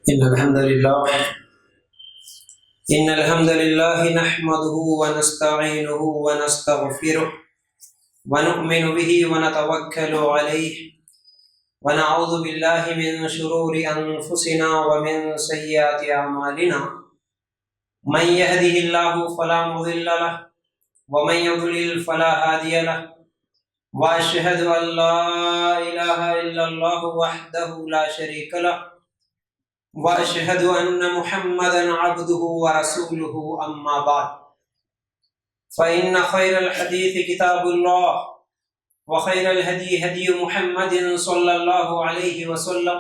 إن الحمد لله نحمده ونستعينه ونستغفره ونؤمن به ونتوكل عليه ونعوذ بالله من شرور أنفسنا ومن سيئات أعمالنا من يهده الله فلا مضل له ومن يضلل فلا هادي له وأشهد أن لا إله إلا الله وحده لا شريك له وأشهد أن محمدا عبده ورسوله أما بعد فإن خير الحديث كتاب الله وخير الهدي هدي محمد صلى الله عليه وسلم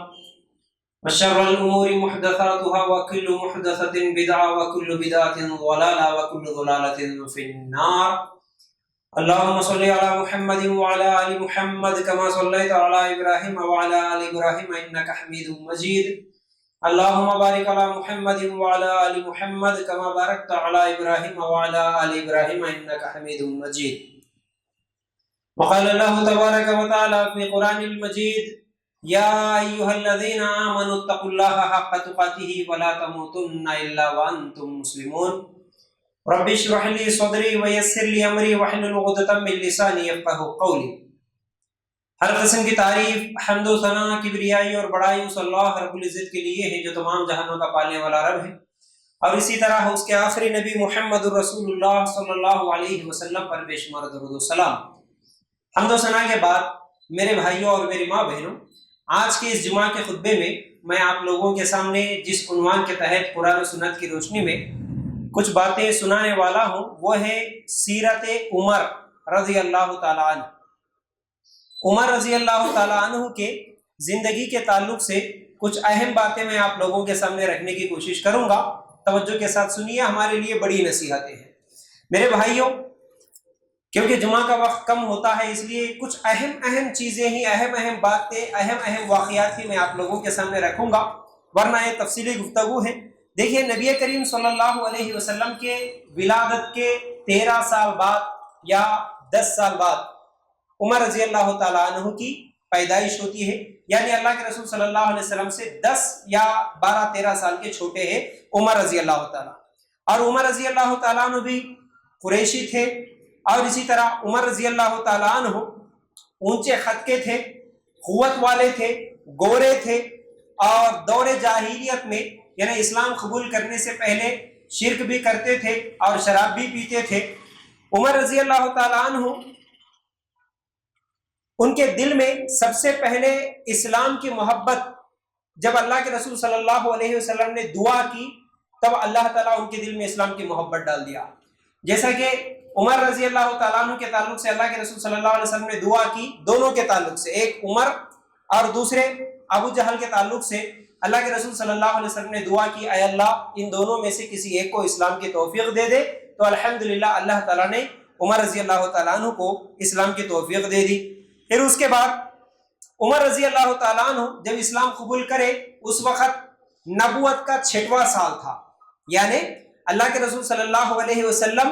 وشر الأمور محدثاتها وكل محدثة بدعة وكل بدعة ضلالة وكل ضلالة في النار. اللهم صل على محمد وعلى آل محمد كما صليت على إبراهيم وعلى آل إبراهيم إنك حميد مجيد. اللهم بارك على محمد وعلى آل محمد كما باركت على إبراهيم وعلى آل إبراهيم إنك حميد مجيد. وقال الله تبارك وتعالى في القرآن المجيد: يا أيها الذين آمنوا اتقوا الله حق تقاته ولا تموتن إلا وأنتم مسلمون. رب اشرح لي صدري ويسر لي أمري واحلل عقدة من لساني يفقهوا قولي. ہر قسم کی تعریف، حمد و ثنا، کبریائی اور بڑائی اس اللہ رب العزت کے لیے ہے جو تمام جہانوں کا پالنے والا رب ہے، اور اسی طرح اس کے آخری نبی محمد الرسول اللہ صلی اللہ علیہ وسلم پر بے شمار درود و سلام. حمد و ثنا کے بعد میرے بھائیوں اور میری ماں بہنوں، آج کے اس جمعہ کے خطبے میں میں آپ لوگوں کے سامنے جس عنوان کے تحت قرآن و سنت کی روشنی میں کچھ باتیں سنانے والا ہوں وہ ہے سیرت عمر رضی اللہ تعالیٰ عنہ. عمر رضی اللہ تعالیٰ عنہ کے زندگی کے تعلق سے کچھ اہم باتیں میں آپ لوگوں کے سامنے رکھنے کی کوشش کروں گا. توجہ کے ساتھ سنیے، ہمارے لیے بڑی نصیحتیں ہیں. میرے بھائیوں، کیونکہ جمعہ کا وقت کم ہوتا ہے اس لیے کچھ اہم چیزیں ہی، اہم باتیں، اہم واقعات ہی میں آپ لوگوں کے سامنے رکھوں گا، ورنہ یہ تفصیلی گفتگو ہے. دیکھیے، نبی کریم صلی اللہ علیہ وسلم کے ولادت کے 13 سال بعد یا 10 سال بعد عمر رضی اللہ تعالیٰ عنہ کی پیدائش ہوتی ہے. یعنی اللہ کے رسول صلی اللہ علیہ وسلم سے 10 یا 12-13 سال کے چھوٹے ہیں عمر رضی اللہ تعالیٰ. اور عمر رضی اللہ تعالیٰ عنہ بھی قریشی تھے، اور اسی طرح عمر رضی اللہ تعالیٰ عنہ اونچے خط کے تھے، قوت والے تھے، گورے تھے، اور دور جاہلیت میں یعنی اسلام قبول کرنے سے پہلے شرک بھی کرتے تھے اور شراب بھی پیتے تھے. عمر رضی اللہ تعالیٰ عنہ، ان کے دل میں سب سے پہلے اسلام کی محبت، جب اللہ کے رسول صلی اللہ علیہ وسلم نے دعا کی تب اللہ تعالیٰ ان کے دل میں اسلام کی محبت ڈال دیا. جیسا کہ عمر رضی اللہ تعالیٰ عنہ کے تعلق سے اللہ کے رسول صلی اللہ علیہ وسلم نے دعا کی، دونوں کے تعلق سے، ایک عمر اور دوسرے ابو جہل کے تعلق سے اللہ کے رسول صلی اللہ علیہ وسلم نے دعا کی: اے اللہ، ان دونوں میں سے کسی ایک کو اسلام کی توفیق دے دے. تو الحمدللہ اللہ تعالیٰ نے عمر رضی اللہ تعالیٰ عنہ کو اسلام کی توفیق دے دی. پھر اس کے بعد عمر رضی اللہ تعالیٰ عنہ جب اسلام قبول کرے اس وقت نبوت کا 6واں سال تھا. یعنی اللہ کے رسول صلی اللہ علیہ وسلم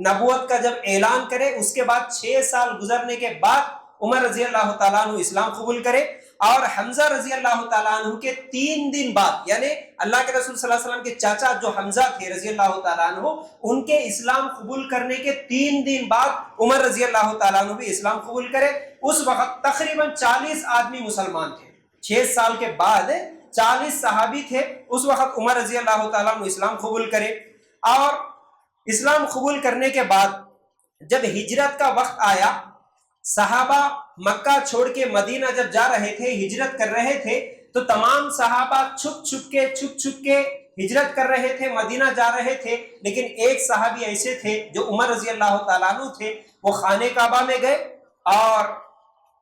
نبوت کا جب اعلان کرے اس کے بعد 6 سال گزرنے کے بعد عمر رضی اللہ تعالیٰ عنہ اسلام قبول کرے. اور حمزہ رضی اللہ تعالیٰ عنہ کے 3 دن بعد، یعنی اللہ کے رسول صلی اللہ علیہ وسلم کے چاچا جو حمزہ تھے رضی اللہ تعالیٰ عنہ، ان کے اسلام قبول کرنے کے 3 دن بعد عمر رضی اللہ تعالیٰ عنہ بھی اسلام قبول کرے. اس وقت تقریباً 40 آدمی مسلمان تھے. 6 سال کے بعد 40 صحابی تھے. اس وقت عمر رضی اللہ تعالیٰ عنہ اسلام قبول کرے. اور اسلام قبول کرنے کے بعد جب ہجرت کا وقت آیا، صحابہ مکہ چھوڑ کے مدینہ جب جا رہے تھے، ہجرت کر رہے تھے، تو تمام صحابہ چھپ چھپ کے ہجرت کر رہے تھے، مدینہ جا رہے تھے. لیکن ایک صحابی ایسے تھے جو عمر رضی اللہ تعالیٰ عنہ تھے، وہ خانہ کعبہ میں گئے اور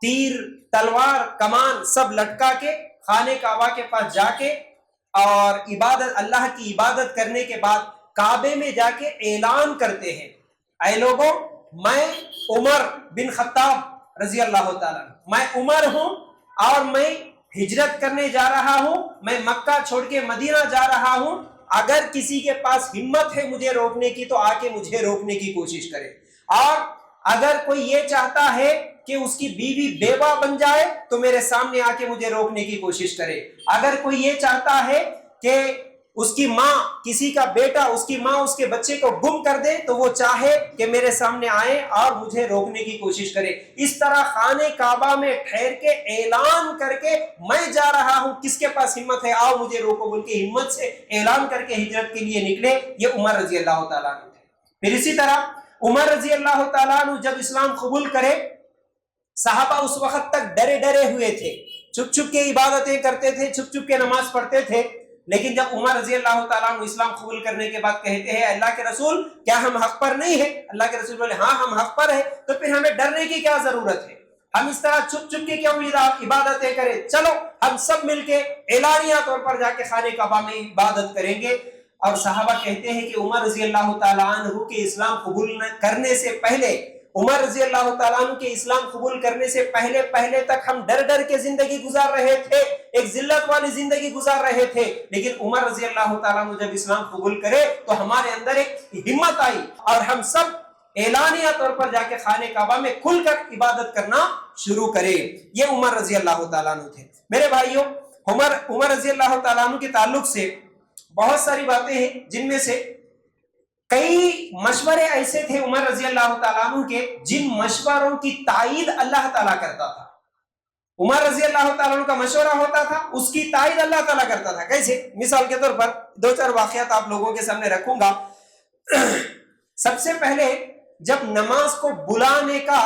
تیر، تلوار، کمان سب لٹکا کے خانہ کعبہ کے پاس جا کے اور اللہ کی عبادت کرنے کے بعد کعبے میں جا کے اعلان کرتے ہیں: اے لوگوں، میں عمر بن خطاب رضی اللہ تعالیٰ میں عمر ہوں اور میں ہجرت کرنے جا رہا ہوں، میں مکہ چھوڑ کے مدینہ جا رہا ہوں. اگر کسی کے پاس ہمت ہے مجھے روکنے کی تو آ کے مجھے روکنے کی کوشش کرے، اور اگر کوئی یہ چاہتا ہے کہ اس کی بیوی بیوہ بن جائے تو میرے سامنے آ کے مجھے روکنے کی کوشش کرے. اگر کوئی یہ چاہتا ہے کہ اس کی ماں، کسی کا بیٹا، اس کی ماں اس کے بچے کو گم کر دے تو وہ چاہے کہ میرے سامنے آئے اور مجھے روکنے کی کوشش کرے. اس طرح خانہ کعبہ میں ٹھہر کے اعلان کر کے میں جا رہا ہوں، کس کے پاس ہمت ہے آؤ مجھے روکو بول کے ہمت سے اعلان کر کے ہجرت کے لیے نکلے. یہ عمر رضی اللہ تعالیٰ عنہ تھے. پھر اسی طرح عمر رضی اللہ تعالیٰ عنہ جب اسلام قبول کرے، صحابہ اس وقت تک ڈرے ڈرے ہوئے تھے، چھپ چھپ کے عبادتیں کرتے تھے، چھپ چھپ کے نماز پڑھتے تھے. لیکن جب عمر رضی اللہ تعالیٰ عنہ اسلام قبول کرنے کے بعد کہتے ہیں اللہ کے رسول کیا ہم حق پر نہیں ہیں؟ اللہ کے رسول بولے ہاں ہم حق پر ہیں. تو پھر ہمیں ڈرنے کی کیا ضرورت ہے؟ ہم اس طرح چھپ چھپ کے کیوں عبادتیں کریں؟ چلو ہم سب مل کے اعلانیہ طور پر جا کے خانہ کعبہ میں عبادت کریں گے. اور صحابہ کہتے ہیں کہ عمر رضی اللہ تعالیٰ عنہ کے اسلام قبول کرنے سے پہلے، عمر رضی اللہ تعالیٰ عنہ کے اسلام قبول کرنے سے پہلے تک ہم ڈر ڈر کے زندگی گزار رہے تھے، ایک ذلت والی زندگی گزار رہے تھے. لیکن عمر رضی اللہ تعالیٰ عنہ جب اسلام قبول کرے تو ہمارے اندر ایک ہمت آئی اور ہم سب اعلانیہ طور پر جا کے خانہ کعبہ میں کھل کر عبادت کرنا شروع کرے. یہ عمر رضی اللہ تعالیٰ عنہ تھے. میرے بھائیوں، عمر رضی اللہ تعالیٰ عنہ کے تعلق سے بہت ساری باتیں ہیں، جن میں سے کئی مشورے ایسے تھے عمر رضی اللہ تعالیٰ عنہ کے جن مشوروں کی تائید اللہ تعالیٰ کرتا تھا. عمر رضی اللہ تعالیٰ عنہ کا مشورہ ہوتا تھا، اس کی تائید اللہ تعالیٰ کرتا تھا. کیسے؟ مثال کے طور پر دو چار واقعات آپ لوگوں کے سامنے رکھوں گا. سب سے پہلے جب نماز کو بلانے کا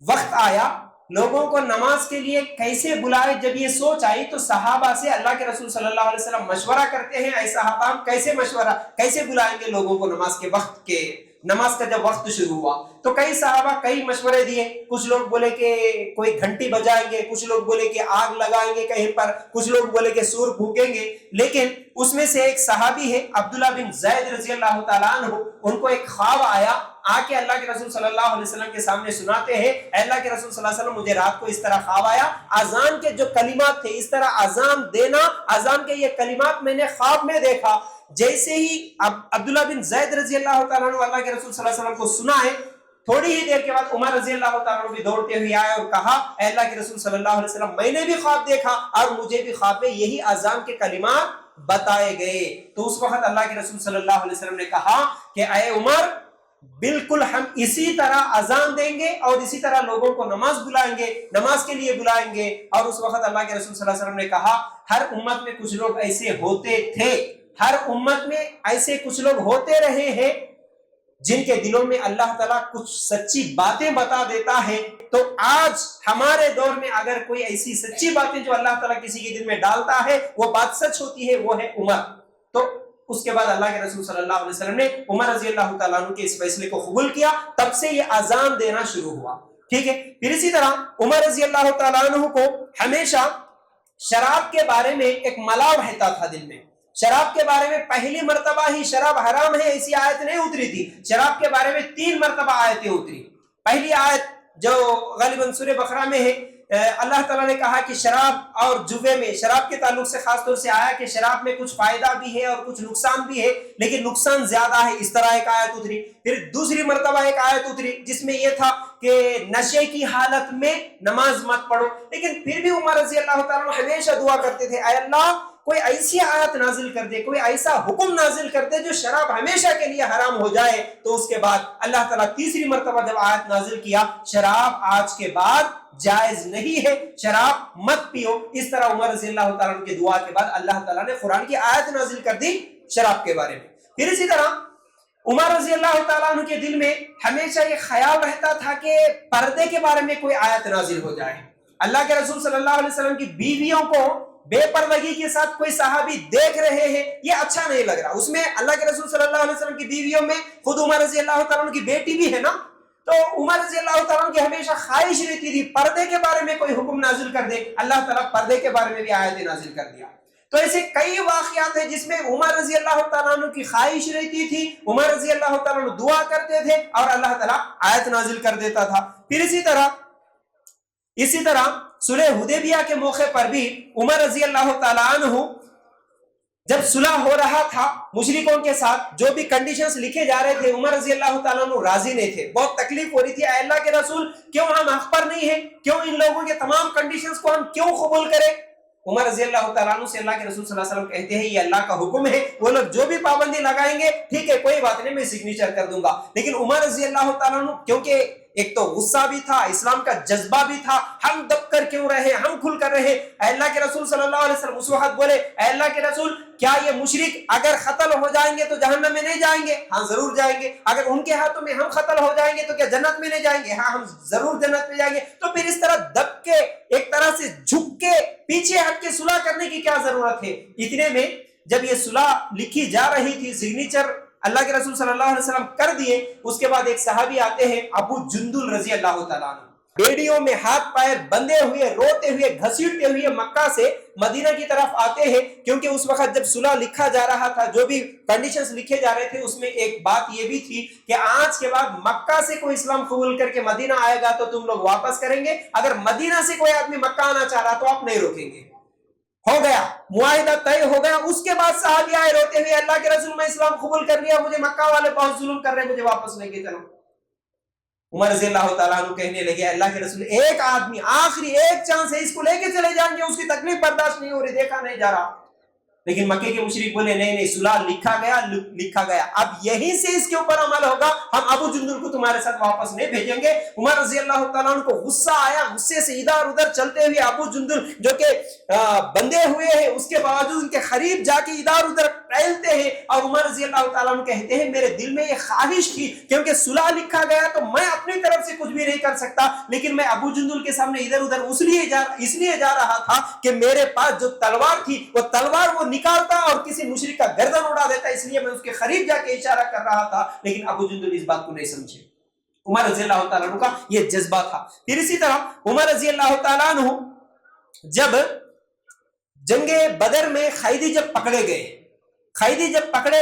وقت آیا، لوگوں کو نماز کے لیے کیسے بلائے، جب یہ سوچ آئی تو صحابہ سے اللہ کے رسول صلی اللہ علیہ وسلم مشورہ کرتے ہیں. اے صحابہ کیسے بلائیں گے لوگوں کو نماز کے وقت کے؟ نماز کا جب وقت شروع ہوا تو کئی صحابہ کئی مشورے دیے. کچھ لوگ بولے کہ کوئی گھنٹی بجائیں گے، کچھ لوگ بولے کہ آگ لگائیں گے کہیں پر، کچھ لوگ بولے کہ سور پھونکیں گے. لیکن اس میں سے ایک صحابی ہے عبداللہ بن زید رضی اللہ تعالیٰ عنہ، ان کو ایک خواب آیا. آ کے اللہ کے رسول صلی اللہ علیہ وسلم کے سامنے سناتے ہیں اے اللہ کے رسول صلی اللہ علیہ وسلم مجھے رات کو اس طرح خواب آیا، اذان کے جو کلمات تھے، اس طرح اذان دینا، اذان کے یہ کلمات میں نے خواب میں دیکھا. جیسے ہی عبداللہ بن زید رضی اللہ تعالیٰ عنہ اللہ کے رسول صلی اللہ علیہ وسلم کو سنا ہے، تھوڑی ہی دیر کے بعد عمر رضی اللہ تعالیٰ عنہ بھی دوڑتے ہوئے آئے اور کہا اے اللہ کے رسول صلی اللہ علیہ وسلم میں نے بھی خواب دیکھا اور مجھے بھی خواب میں یہی اذان کے کلمات بتائے گئے. تو اس وقت اللہ کے رسول صلی اللہ علیہ وسلم نے کہا کہ اے عمر بالکل ہم اسی طرح اذان دیں گے اور اسی طرح لوگوں کو نماز بلائیں گے، نماز کے لیے بلائیں گے. اور اس وقت اللہ کے رسول صلی اللہ علیہ وسلم نے کہا ہر امت میں کچھ لوگ ایسے ہوتے تھے، ہر امت میں ایسے کچھ لوگ ہوتے رہے ہیں جن کے دلوں میں اللہ تعالیٰ کچھ سچی باتیں بتا دیتا ہے. تو آج ہمارے دور میں اگر کوئی ایسی سچی باتیں جو اللہ تعالیٰ کسی کے دل میں ڈالتا ہے وہ بات سچ ہوتی ہے، وہ ہے عمر. تو اس کے بعد اللہ کے رسول صلی اللہ علیہ وسلم نے عمر رضی اللہ تعالیٰ عنہ کے اس فیصلے کو قبول کیا، تب سے یہ اذان دینا شروع ہوا. ٹھیک ہے. پھر اسی طرح عمر رضی اللہ تعالیٰ عنہ کو ہمیشہ شراب کے بارے میں ایک ملاؤ رہتا تھا دل میں. شراب کے بارے میں پہلی مرتبہ ہی شراب حرام ہے ایسی آیت نہیں اتری تھی، شراب کے بارے میں 3 مرتبہ آیتیں اتری. پہلی آیت جو غالباً سورہ بقرہ میں ہے، اللہ تعالیٰ نے کہا کہ شراب اور جوے میں، شراب کے تعلق سے خاص طور سے آیا کہ شراب میں کچھ فائدہ بھی ہے اور کچھ نقصان بھی ہے، لیکن نقصان زیادہ ہے، اس طرح ایک آیت اتری. پھر دوسری مرتبہ ایک آیت اتری جس میں یہ تھا کہ نشے کی حالت میں نماز مت پڑھو. لیکن پھر بھی عمر رضی اللہ تعالیٰ ہمیشہ دعا کرتے تھے اے اللہ کوئی ایسی آیت نازل کر دے، کوئی ایسا حکم نازل کر دے جو شراب ہمیشہ کے لیے حرام ہو جائے. تو اس کے بعد اللہ تعالیٰ تیسری مرتبہ جب آیت نازل کیا شراب آج کے بعد جائز نہیں ہے، شراب مت پیو. اس طرح عمر رضی اللہ تعالیٰ عنہ کی دعا کے بعد اللہ تعالیٰ نے قرآن کی آیت نازل کر دی شراب کے بارے میں. پھر اسی طرح عمر رضی اللہ تعالیٰ عنہ کے دل میں ہمیشہ یہ خیال رہتا تھا کہ پردے کے بارے میں کوئی آیت نازل ہو جائے. اللہ کے رسول صلی اللہ علیہ وسلم کی بیویوں کو بے پردگی کے ساتھ کوئی صحابی دیکھ رہے ہیں، یہ اچھا نہیں لگ رہا. اس میں اللہ کے رسول صلی اللہ علیہ وسلم کی بیویوں میں خود عمر رضی اللہ تعالیٰ عنہ کی بیٹی بھی ہے نا. تو عمر رضی اللہ تعالیٰ عنہ کی ہمیشہ خواہش رہتی تھی پردے کے بارے میں کوئی حکم نازل کر دے. اللہ تعالیٰ پردے کے بارے میں بھی آیت نازل کر دیا. تو ایسے کئی واقعات ہیں جس میں عمر رضی اللہ تعالیٰ عنہ کی خواہش رہتی تھی، عمر رضی اللہ تعالیٰ عنہ دعا کرتے تھے اور اللہ تعالیٰ آیت نازل کر دیتا تھا. پھر اسی طرح صلح حدیبیہ کے موقع پر بھی عمر رضی اللہ تعالیٰ عنہ جب صلح ہو رہا تھا مشرکوں کے ساتھ، جو بھی کنڈیشنز لکھے جا رہے تھے عمر رضی اللہ تعالیٰ عنہ راضی نہیں تھے. بہت تکلیف ہو رہی تھی اے اللہ کے رسول کیوں ہم حق پر نہیں ہیں، کیوں ان لوگوں کے تمام کنڈیشنز کو ہم کیوں قبول کریں. عمر رضی اللہ تعالیٰ عنہ سے اللہ کے رسول صلی اللہ علیہ وسلم کہتے ہیں یہ اللہ کا حکم ہے، وہ لوگ جو بھی پابندی لگائیں گے ٹھیک ہے کوئی بات نہیں میں سگنیچر کر دوں گا. لیکن عمر رضی اللہ تعالیٰ عنہ کیونکہ ایک تو غصہ بھی تھا، اسلام کا جذبہ بھی تھا، ہم دب کر کیوں رہے، ہم کھل کر رہے. اے اللہ کے رسول صلی اللہ علیہ وسلم اس وقت بولے اے اللہ کے رسول کیا یہ مشرک اگر قتل ہو جائیں گے تو جہنم میں نہیں جائیں گے؟ ہاں ضرور جائیں گے. اگر ان کے ہاتھوں میں ہم قتل ہو جائیں گے تو کیا جنت میں نہیں جائیں گے؟ ہاں ہم ضرور جنت میں جائیں گے. تو پھر اس طرح دب کے ایک طرح سے جھک کے پیچھے ہٹ کے صلح کرنے کی کیا ضرورت ہے؟ اتنے میں جب یہ صلح لکھی جا رہی تھی، سگنیچر اللہ کے رسول صلی اللہ علیہ وسلم کر دیے، اس کے بعد ایک صحابی آتے ہیں ابو جندل رضی اللہ تعالیٰ عنہ، بیڑیوں میں ہاتھ پیر بندھے ہوئے، روتے ہوئے، گھسیٹتے ہوئے مکہ سے مدینہ کی طرف آتے ہیں. کیونکہ اس وقت جب صلح لکھا جا رہا تھا، جو بھی کنڈیشنز لکھے جا رہے تھے، اس میں ایک بات یہ بھی تھی کہ آج کے بعد مکہ سے کوئی اسلام قبول کر کے مدینہ آئے گا تو تم لوگ واپس کریں گے، اگر مدینہ سے کوئی آدمی مکہ آنا چاہ رہا تو آپ نہیں روکیں گے. ہو گیا معاہدہ طے ہو گیا. اس کے بعد صحابی آئے روتے ہوئے اللہ کے رسول میں اسلام قبول کر لیا، مجھے مکہ والے بہت ظلم کر رہے ہیں، مجھے واپس لے کے چلو. عمر رضی اللہ تعالیٰ عنہ کہنے لگے اللہ کے رسول ایک آدمی آخری ایک چانس ہے، اس کو لے کے چلے جائیں گے، اس کی تکلیف برداشت نہیں ہو رہی، دیکھا نہیں جا رہا. لیکن مکے کے مشرک بولے نہیں صلح لکھا گیا، اب یہیں سے اس کے اوپر عمل ہوگا، ہم ابو جندل کو تمہارے ساتھ واپس نہیں بھیجیں گے. عمر رضی اللہ تعالیٰ عنہ کو غصہ آیا، غصے سے ادھر ادھر چلتے ہوئے ابو جندل جو کہ بندے ہوئے ہیں اس کے باوجود ان کے قریب جا کے ادھر ادھر ٹہلتے ہیں. اور عمر رضی اللہ تعالیٰ عنہ کہتے ہیں میرے دل میں یہ خواہش تھی کیونکہ صلح لکھا گیا تو میں اپنی طرف سے کچھ بھی نہیں کر سکتا، لیکن میں ابو جندل کے سامنے ادھر ادھر اس لیے جا رہا تھا کہ میرے پاس جو تلوار تھی وہ تلوار وہ نکالتا اور کسی مشرک کا گردن اڑا دیتا، اس لیے میں اس کے قریب جا کے اشارہ کر رہا تھا. لیکن ابو جندل اس بات کو نہیں سمجھے. عمر رضی اللہ تعالیٰ عنہ کا یہ جذبہ تھا. پھر اسی طرح عمر رضی اللہ تعالیٰ عنہ جب جنگ بدر میں قیدی جب پکڑے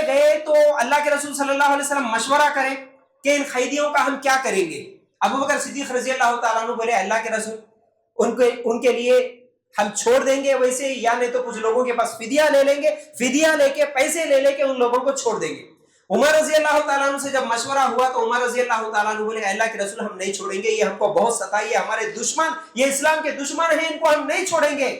گئے تو اللہ کے رسول صلی اللہ علیہ وسلم مشورہ کریں کہ ان قیدیوں کا ہم کیا کریں گے. ابو بکر صدیق رضی اللہ تعالیٰ عنہ بولے اللہ کے رسول ان کے لیے ہم چھوڑ دیں گے ویسے، یا نہیں تو کچھ لوگوں کے پاس فدیہ لے لیں گے، فدیہ لے کے پیسے لے کے ان لوگوں کو چھوڑ دیں گے. عمر رضی اللہ تعالیٰ عنہ سے جب مشورہ ہوا تو عمر رضی اللہ تعالیٰ عنہ بولے اللہ کے رسول ہم نہیں چھوڑیں گے، یہ ہم کو بہت ستائیے، ہمارے دشمن یہ اسلام کے دشمن ہیں، ان کو ہم نہیں چھوڑیں گے،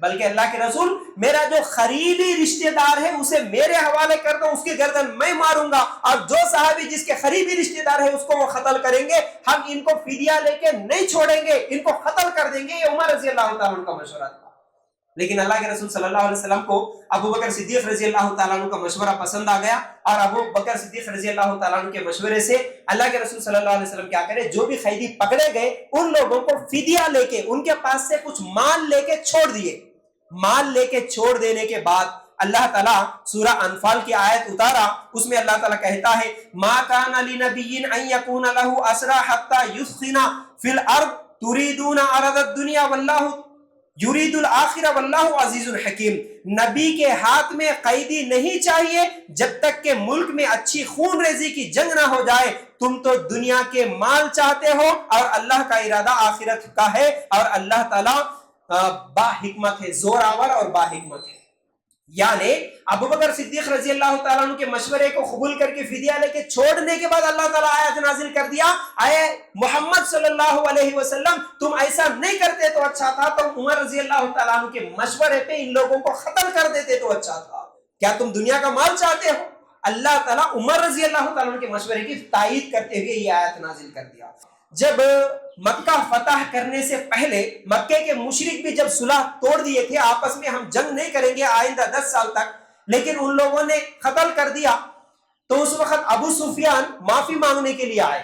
بلکہ اللہ کے رسول میرا جو قریبی رشتہ دار ہے اسے میرے حوالے کر دو، اس کی گردن میں ماروں گا، اور جو صحابی جس کے قریبی رشتہ دار ہے اس کو وہ قتل کریں گے، ہم ان کو فدیہ لے کے نہیں چھوڑیں گے، ان کو قتل کر دیں گے. یہ عمر رضی اللہ تعالیٰ عنہ کا مشورہ تھا. لیکن اللہ کے رسول صلی اللہ علیہ وسلم کو ابو بکر صدیق رضی اللہ تعالیٰ عنہ کا مشورہ پسند آ گیا، اور ابو بکر صدیق رضی اللہ تعالیٰ عنہ کے مشورے سے اللہ کے رسول صلی اللہ علیہ وسلم کیا کرے، جو بھی قیدی پکڑے گئے ان لوگوں کو فدیہ لے کے ان کے پاس سے کچھ مال لے کے چھوڑ دیے. مال لے کے چھوڑ دینے کے بعد اللہ تعالیٰ سورہ انفال کی آیت اتارا، اس میں اللہ تعالیٰ کہتا ہے ما کان لنبی ان یکون له اسرى حتى یثخن فی الارض تریدون عرض الدنیا واللہ یرید الآخرہ واللہ عزیز الحکیم. نبی کے ہاتھ میں قیدی نہیں چاہیے جب تک کہ ملک میں اچھی خون ریزی کی جنگ نہ ہو جائے. تم تو دنیا کے مال چاہتے ہو اور اللہ کا ارادہ آخرت کا ہے، اور اللہ تعالیٰ با حکمت ہے، زور آور اور با حکمت ہے. یعنی ابو بکر صدیق رضی اللہ تعالیٰ عنہ کے مشورے کو قبول کر کے فدیہ لے کے چھوڑنے کے بعد اللہ تعالیٰ آیت نازل کر دیا، اے محمد صلی اللہ علیہ وسلم تم ایسا نہیں کرتے تو اچھا تھا، تم عمر رضی اللہ تعالیٰ عنہ کے مشورے پہ ان لوگوں کو قتل کر دیتے تو اچھا تھا. کیا تم دنیا کا مال چاہتے ہو؟ اللہ تعالیٰ عمر رضی اللہ تعالیٰ عنہ کے مشورے کی تائید کرتے ہوئے یہ آیت نازل کر دیا. جب مکہ فتح کرنے سے پہلے مکے کے مشرک بھی جب صلح توڑ دیے تھے، آپس میں ہم جنگ نہیں کریں گے آئندہ 10 سال تک، لیکن ان لوگوں نے قتل کر دیا، تو اس وقت ابو سفیان معافی مانگنے کے لیے آئے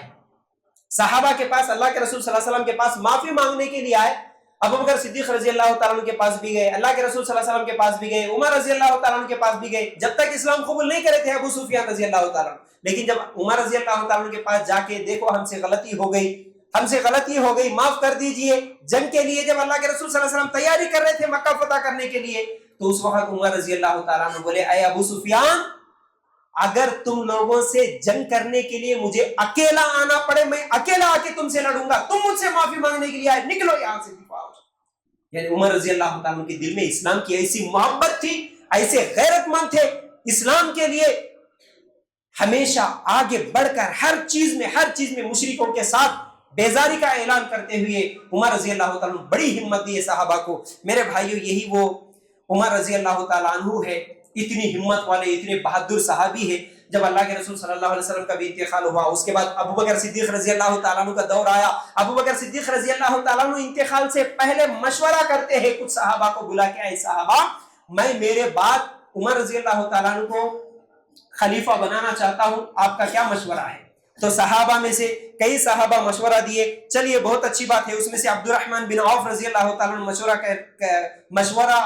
صحابہ کے پاس، اللہ کے رسول صلی اللہ علیہ وسلم کے پاس معافی مانگنے کے لیے آئے. ابو بکر صدیق رضی اللہ تعالیٰ عنہ کے پاس بھی گئے، اللہ کے رسول صلی اللہ علیہ وسلم کے پاس بھی گئے، عمر رضی اللہ تعالیٰ عنہ کے پاس بھی گئے، جب تک اسلام قبول نہیں کرے تھے ابو سفیان رضی اللہ تعالیٰ عنہ. لیکن جب عمر رضی اللہ تعالیٰ عنہ کے پاس جا کے دیکھو ہم سے غلطی ہو گئی، معاف کر دیجئے، جنگ کے لیے جب اللہ کے رسول صلی اللہ علیہ وسلم تیاری کر رہے تھے مکہ فتح کرنے کے لیے، تو اس وقت عمر رضی اللہ تعالیٰ عنہ بولے اے ابو سفیان اگر تم لوگوں سے جنگ کرنے کے لیے مجھے اکیلا آنا پڑے، میں اکیلا آ کے تم سے لڑوں گا، تم مجھ سے معافی مانگنے کے لیے آئے، نکلو یہاں سے دفاع. یعنی عمر رضی اللہ تعالیٰ عنہ کے دل میں اسلام کی ایسی محبت تھی، ایسے غیرت مند تھے، اسلام کے لیے ہمیشہ آگے بڑھ کر ہر چیز میں مشرکوں کے ساتھ بیزاری کا اعلان کرتے ہوئے عمر رضی اللہ تعالیٰ عنہ بڑی ہمت دی صحابہ کو۔ میرے بھائیو یہی وہ عمر رضی اللہ تعالیٰ عنہ ہے، اتنی ہمت والے، اتنے بہادر صحابی ہے۔ جب اللہ کے رسول صلی اللہ علیہ وسلم کا بھی انتقال ہوا، اس کے بعد ابو بکر صدیق رضی اللہ تعالیٰ عنہ کا دور آیا۔ ابو بکر صدیق رضی اللہ تعالیٰ عنہ انتقال سے پہلے مشورہ کرتے ہیں، کچھ صحابہ کو بلا کے، اے صحابہ میں میرے بعد عمر رضی اللہ تعالیٰ عنہ کو خلیفہ بنانا چاہتا ہوں، آپ کا کیا مشورہ ہے؟ تو صحابہ میں سے کئی صحابہ مشورہ دیے، چلیے بہت اچھی بات ہے۔ اس میں سے عبد الرحمن بن عوف رضی اللہ تعالیٰ عنہ مشورہ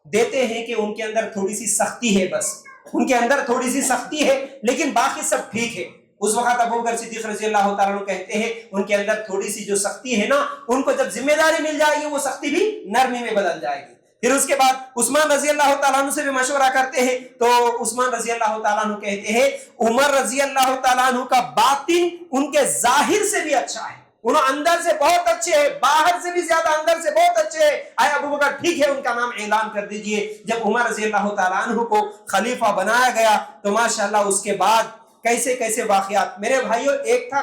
دیتے ہیں کہ ان کے اندر تھوڑی سی سختی ہے، بس ان کے اندر تھوڑی سی سختی ہے، لیکن باقی سب ٹھیک ہے۔ اس وقت ابو بکر صدیق رضی اللہ تعالیٰ عنہ کہتے ہیں ان کے اندر تھوڑی سی جو سختی ہے نا، ان کو جب ذمہ داری مل جائے گی وہ سختی بھی نرمی میں بدل جائے گی۔ پھر اس کے بعد عثمان رضی اللہ تعالیٰ عنہ سے بھی مشورہ کرتے ہیں، تو عثمان رضی اللہ تعالیٰ عنہ کہتے ہیں عمر رضی اللہ تعالیٰ عنہ کا باطن ان کے ظاہر سے بھی اچھا ہے، انہوں اندر سے بہت اچھے ہیں، باہر سے بھی زیادہ اندر سے بہت اچھے ہیں۔ اے ابو بکر ٹھیک ہے، ان کا نام اعلان کر دیجئے۔ جب عمر رضی اللہ تعالیٰ عنہ کو خلیفہ بنایا گیا تو ماشاءاللہ اس کے بعد کیسے کیسے واقعات۔ میرے بھائیو ایک تھا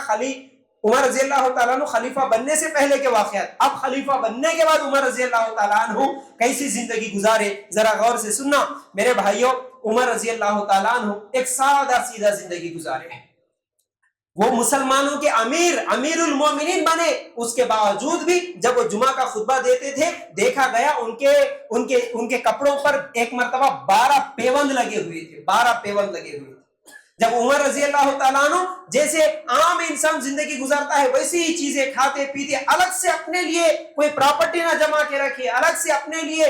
عمر رضی اللہ تعالیٰ عنہ خلیفہ بننے سے پہلے کے واقعات، اب خلیفہ بننے کے بعد عمر رضی اللہ تعالیٰ عنہ کیسی زندگی گزارے، ذرا غور سے سننا میرے بھائیو۔ عمر رضی اللہ تعالیٰ عنہ ایک سادہ سیدھا زندگی گزارے ہیں، وہ مسلمانوں کے امیر المومنین بنے، اس کے باوجود بھی جب وہ جمعہ کا خطبہ دیتے تھے دیکھا گیا ان کے کپڑوں پر ایک مرتبہ 12 پیوند لگے ہوئے تھے، 12 پیوند لگے ہوئے تھے۔ جب عمر رضی اللہ تعالیٰ عنہ جیسے عام انسان زندگی گزارتا ہے ویسی ہی چیزیں کھاتے پیتے، الگ سے اپنے لیے کوئی پراپرٹی نہ جمع کے رکھے، الگ سے اپنے لیے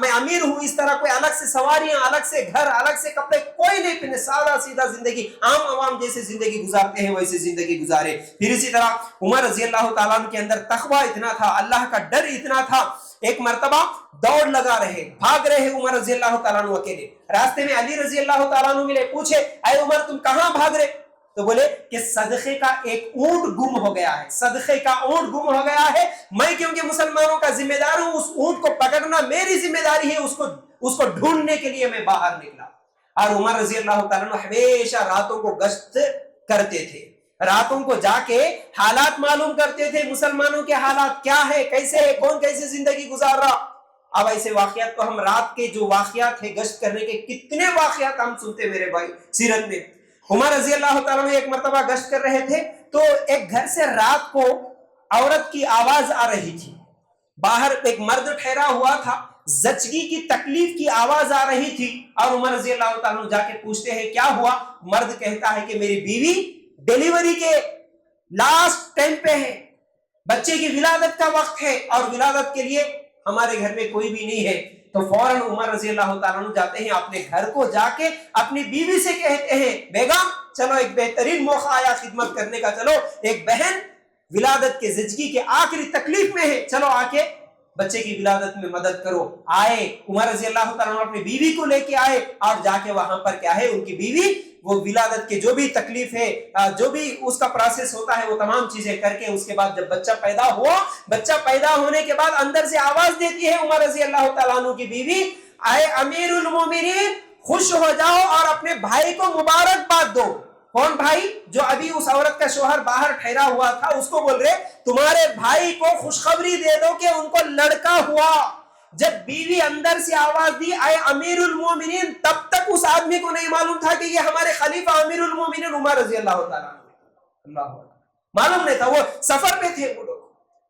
میں امیر ہوں اس طرح کوئی الگ سے سواریاں، الگ سے گھر، الگ سے کپڑے کوئی نہیں پہنے، سادہ سیدھا زندگی عام عوام جیسے زندگی گزارتے ہیں ویسے زندگی گزارے۔ پھر اسی طرح عمر رضی اللہ تعالیٰ عنہ کے اندر تقوی اتنا تھا، اللہ کا ڈر اتنا تھا۔ ایک مرتبہ دوڑ لگا رہے، بھاگ رہے عمر رضی اللہ تعالیٰ عنہ اکیلے، راستے میں علی رضی اللہ تعالیٰ عنہ ملے، پوچھے اے عمر تم کہاں بھاگ رہے؟ تو بولے کہ صدقے کا ایک اونٹ گم ہو گیا ہے، صدقے کا اونٹ گم ہو گیا ہے، میں کیونکہ مسلمانوں کا ذمہ دار ہوں، اس اونٹ کو پکڑنا میری ذمہ داری ہے، اس کو ڈھونڈنے کے لیے میں باہر نکلا۔ اور عمر رضی اللہ تعالیٰ عنہ ہمیشہ راتوں کو گشت کرتے تھے، راتوں کو جا کے حالات معلوم کرتے تھے، مسلمانوں کے حالات کیا ہے، کیسے ہے، کون کیسے زندگی گزار رہا۔ اب ایسے واقعات تو ہم رات کے جو واقعات ہیں گشت کرنے کے کتنے واقعات ہم سنتے میرے بھائی سیرت میں۔ عمر رضی اللہ تعالیٰ عنہ ایک مرتبہ گشت کر رہے تھے تو ایک گھر سے رات کو عورت کی آواز آ رہی تھی، باہر ایک مرد ٹھہرا ہوا تھا، زچگی کی تکلیف کی آواز آ رہی تھی، اور عمر رضی اللہ تعالیٰ عنہ جا کے پوچھتے ہیں کیا ہوا؟ مرد کہتا ہے کہ میری بیوی ڈیلیوری کے لاسٹ ٹائم پہ ہے، بچے کی ولادت کا وقت ہے اور ولادت کے لیے ہمارے گھر میں کوئی بھی نہیں ہے۔ تو فوراً عمر رضی اللہ تعالیٰ عنہ جاتے ہیں اپنے گھر کو، جا کے اپنی بیوی سے کہتے ہیں بیگم چلو ایک بہترین موقع آیا خدمت کرنے کا، چلو ایک بہن ولادت کے زچگی کے آخری تکلیف میں ہے، چلو آ کے بچے کی ولادت میں مدد کرو۔ آئے عمر رضی اللہ تعالیٰ عنہ اپنی بیوی کو لے کے آئے، اور جا کے وہاں پر کیا ہے ان کی بیوی وہ ولادت کے جو بھی تکلیف ہے، جو بھی اس کا پروسیس ہوتا ہے وہ تمام چیزیں کر کے اس کے بعد جب بچہ پیدا ہوا، بچہ پیدا ہونے کے بعد اندر سے آواز دیتی ہے عمر رضی اللہ تعالیٰ عنہ کی بیوی اے امیر المومنین خوش ہو جاؤ اور اپنے بھائی کو مبارکباد دو۔ کون بھائی؟ جو ابھی اس عورت کا شوہر باہر ٹھہرا ہوا تھا، اس کو بول رہے تمہارے بھائی کو خوشخبری دے دو کہ ان کو لڑکا ہوا۔ جب بیوی اندر سے آواز دی اے امیر المومنین، تب تک اس آدمی کو نہیں معلوم تھا کہ یہ ہمارے خلیفہ امیر المومنین عمر رضی اللہ تعالیٰ عنہ، معلوم نہیں تھا، وہ سفر پہ تھے وہ لوگ۔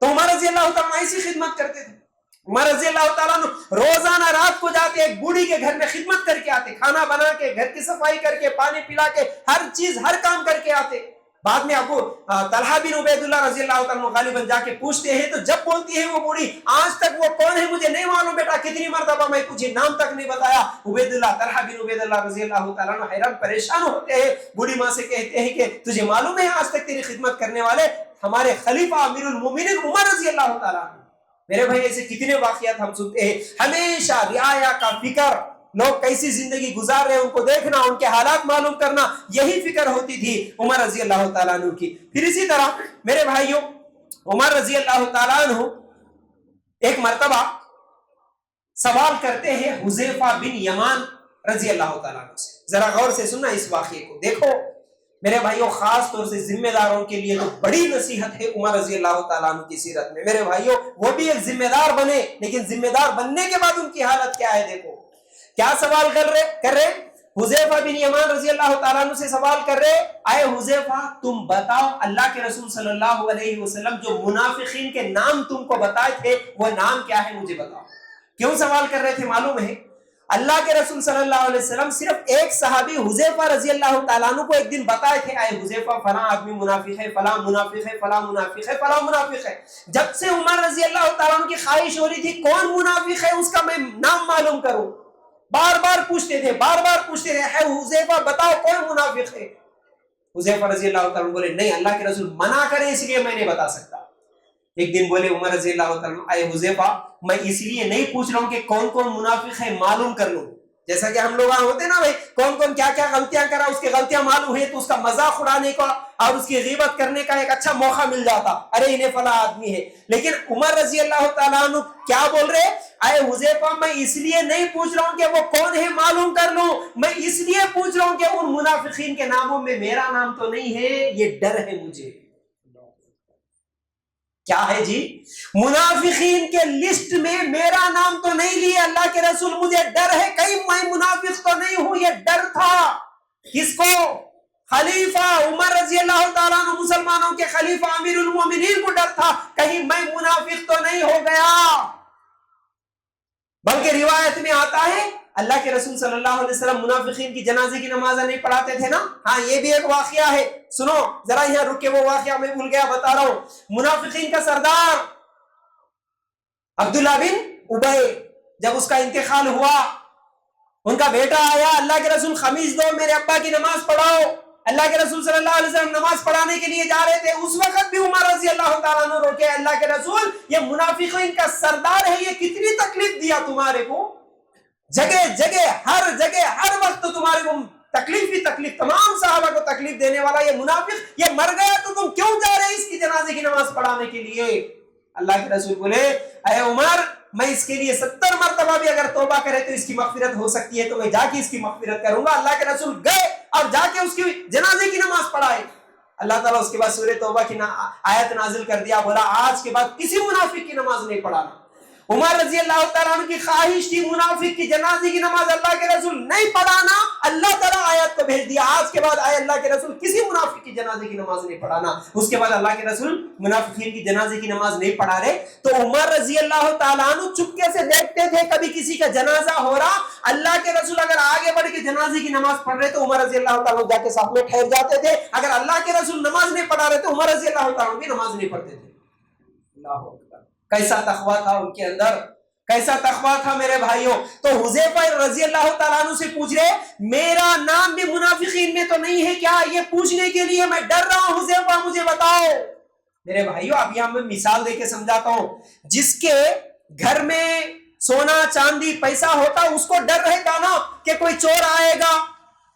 تو عمر رضی اللہ تعالیٰ عنہ ایسی خدمت کرتے تھے۔ عمر رضی اللہ تعالیٰ عنہ روزانہ رات کو جاتے ایک بوڑھی کے گھر میں خدمت کر کے آتے، کھانا بنا کے، گھر کی صفائی کر کے، پانی پلا کے، ہر چیز ہر کام کر کے آتے۔ بعد میں ابو طلحہ بن عبید اللہ رضی اللہ تعالیٰ عنہ غالباً جا کے پوچھتے ہیں، تو جب بولتی ہے وہ بوڑھی آج تک وہ کون ہے مجھے نہیں معلوم بیٹا، کتنی مرتبہ میں پوچھی نام تک نہیں بتایا۔ عبید اللہ طلحہ بن عبید اللہ رضی اللہ تعالیٰ عنہ حیران پریشان ہوتے ہیں، بوڑھی ماں سے کہتے ہیں کہ تجھے معلوم ہے آج تک تیری خدمت کرنے والے ہمارے خلیفہ امیر المومنین عمر رضی اللہ تعالیٰ عنہ۔ میرے بھائی ایسے کتنے واقعات ہم سنتے ہیں، ہمیشہ رعایا کا فکر، لوگ کیسی زندگی گزار رہے ہیں ان کو دیکھنا، ان کے حالات معلوم کرنا، یہی فکر ہوتی تھی عمر رضی اللہ تعالیٰ عنہ کی۔ پھر اسی طرح میرے بھائیوں عمر رضی اللہ تعالیٰ عنہ ایک مرتبہ سوال کرتے ہیں حذیفہ بن یمان رضی اللہ تعالیٰ عنہ سے، ذرا غور سے سننا اس واقعے کو، دیکھو میرے بھائیوں خاص طور سے ذمہ داروں کے لیے تو بڑی نصیحت ہے عمر رضی اللہ تعالیٰ عنہ کی سیرت میں. میرے بھائیوں وہ بھی ایک ذمہ دار بنے, لیکن ذمہ دار بننے کے بعد ان کی حالت کیا ہے. دیکھو کیا سوال کر رہے حذیفہ بن یمان رضی اللہ تعالیٰ عنہ سے سوال کر رہے, اے حذیفہ تم بتاؤ اللہ کے رسول صلی اللہ علیہ وسلم جو منافقین کے نام تم کو بتائے تھے وہ نام کیا ہے مجھے بتاؤ. کیوں سوال کر رہے تھے معلوم ہے؟ اللہ کے رسول صلی اللہ علیہ وسلم صرف ایک صحابی حذیفہ رضی اللہ تعالیٰ عنہ کو ایک دن بتائے تھے, اے حذیفہ فلاں آدمی منافق ہے, فلاں منافق ہے, فلاں منافق ہے, فلاں منافق ہے. جب سے عمر رضی اللہ تعالیٰ عنہ کی خواہش ہو رہی تھی کون منافق ہے اس کا میں نام معلوم کروں, بار بار پوچھتے تھے, اے حذیفہ بتاؤ کون منافق ہے. حذیفہ رضی اللہ تعالیٰ عنہ بولے نہیں, اللہ کے رسول منع کرے اس لیے میں نہیں بتا سکتا. ایک دن بولے عمر رضی اللہ تعالیٰ عنہ, اے حذیفہ میں اس لیے نہیں پوچھ رہا ہوں کہ کون کون منافق ہے معلوم کر لوں. جیسا کہ ہم لوگ ہوتے نا بھائی, کون کون کیا کیا غلطیاں کرا, اس کی غلطیاں معلوم ہے تو اس کا مذاق اڑانے کا اور اس کی غیبت کرنے کا ایک اچھا موقع مل جاتا, ارے انہیں فلاں آدمی ہے. لیکن عمر رضی اللہ تعالیٰ عنہ کیا بول رہے, اے حذیفہ میں اس لیے نہیں پوچھ رہا ہوں کہ وہ کون ہے معلوم کر لوں, میں اس لیے پوچھ رہا ہوں کہ ان منافقین کے ناموں میں میرا نام تو نہیں ہے, یہ ڈر ہے مجھے. کیا ہے جی؟ منافقین کے لسٹ میں میرا نام تو نہیں لیا اللہ کے رسول, مجھے ڈر ہے کہیں میں منافق تو نہیں ہوں. یہ ڈر تھا کس کو؟ خلیفہ عمر رضی اللہ تعالیٰ عنہ, مسلمانوں کے خلیفہ امیر المومنین کو ڈر تھا کہیں میں منافق تو نہیں ہو گیا. بلکہ روایت میں آتا ہے اللہ کے رسول صلی اللہ علیہ وسلم منافقین کی جنازے کی نماز نہیں پڑھاتے تھے نا. ہاں یہ بھی ایک واقعہ ہے, سنو ذرا یہاں رک کے, وہ واقعہ میں بھول گیا بتا رہا ہوں. منافقین کا سردار عبداللہ بن ابی, جب اس کا انتقال ہوا ان کا بیٹا آیا, اللہ کے رسول خمیس دو میرے ابا کی نماز پڑھاؤ. اللہ کے رسول صلی اللہ علیہ وسلم نماز پڑھانے کے لیے جا رہے تھے, اس وقت بھی عمر رضی اللہ تعالیٰ عنہ روکے, اللہ کے رسول یہ منافقین کا سردار ہے, یہ کتنی تکلیف دیا تمہارے کو, جگہ جگہ ہر وقت تمہارے کو تکلیف ہی تکلیف, تمام صحابہ کو تکلیف دینے والا یہ منافق, یہ مر گیا تو تم کیوں جا رہے اس کی جنازے کی نماز پڑھانے کے لیے. اللہ کے رسول بولے اے عمر میں اس کے لیے 70 مرتبہ بھی اگر توبہ کرے تو اس کی مغفرت ہو سکتی ہے, تو میں جا کے اس کی مغفرت کروں گا. اللہ کے رسول گئے اور جا کے اس کی جنازے کی نماز پڑھائے. اللہ تعالیٰ اس کے بعد سورہ توبہ کی آیت نازل کر دیا, بولا آج کے بعد کسی منافق کی نماز نہیں پڑھانا. عمر رضی اللہ تعالیٰ عنہ کی خواہش تھی منافق کی جنازے کی نماز اللہ کے رسول نہیں پڑھانا, اللہ تعالیٰ آیت کو بھیج دیا آج کے بعد آئے اللہ کے رسول کسی منافق کی جنازے کی نماز نہیں پڑھانا. اس کے بعد اللہ کے رسول منافقین کی جنازے کی نماز نہیں پڑھا رہے. تو عمر رضی اللہ تعالیٰ عنہ چپکے سے دیکھتے تھے کبھی کسی کا جنازہ ہو رہا, اللہ کے رسول اگر آگے بڑھ کے جنازے کی نماز پڑھ رہے تو عمر رضی اللہ تعالیٰ جا کے ساتھ میں ٹھہر جاتے تھے, اگر اللہ کے رسول نماز نہیں پڑھا رہے تو عمر رضی اللہ تعالیٰ بھی نماز نہیں پڑھتے تھے. اللہ اکبر, کیسا تقویٰ تھا ان کے اندر, کیسا تقویٰ تھا میرے بھائیوں. تو حذیفہ رضی اللہ تعالیٰ عنہ سے پوچھ رہے میرا نام بھی منافقین میں تو نہیں ہے کیا, یہ پوچھنے کے لیے میں ڈر رہا ہوں, حذیفہ مجھے بتاؤ. میرے بھائیوں اب یہاں میں مثال دے کے سمجھاتا ہوں, جس کے گھر میں سونا چاندی پیسہ ہوتا اس کو ڈر رہتا نا کہ کوئی چور آئے گا,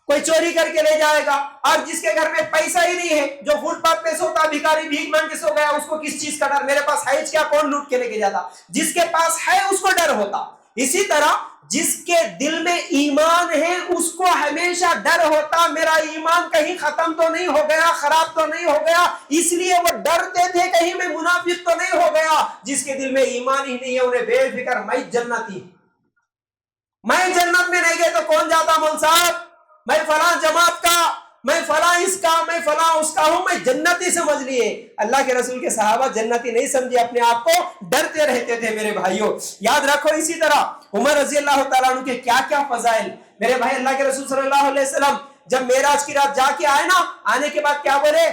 کوئی چوری کر کے لے جائے گا. اور جس کے گھر میں پیسہ ہی نہیں ہے, جو فٹ پاتھ پہ سوتا, بھیکاری بھیک مانگ کے سو گیا, اس کو کس چیز کا ڈر, میرے پاس ہے کیا, کون لوٹ کے لے کے جاتا. جس کے پاس ہے اس کو ڈر ہوتا. اسی طرح جس کے دل میں ایمان ہے اس کو ہمیشہ ڈر ہوتا میرا ایمان کہیں ختم تو نہیں ہو گیا, خراب تو نہیں ہو گیا, اس لیے وہ ڈرتے تھے کہیں میں منافق تو نہیں ہو گیا. جس کے دل میں ایمان ہی نہیں ہے انہیں بے فکر میں جنتی, میں جنت میں نہیں گئے تو کون جاتا مول صاحب, میں فلاں جماعت کا, میں فلاں اس کا, میں فلاں اس کا ہوں, میں جنتی سمجھ لیے. اللہ کے رسول کے صحابہ جنتی نہیں سمجھے, اپنے آپ کو ڈرتے رہتے تھے. میرے بھائیوں یاد رکھو اسی طرح عمر رضی اللہ تعالیٰ عنہ کے کیا کیا فضائل. میرے بھائی اللہ کے رسول صلی اللہ علیہ وسلم جب معراج کی رات جا کے آئے نا, آنے کے بعد کیا بولے,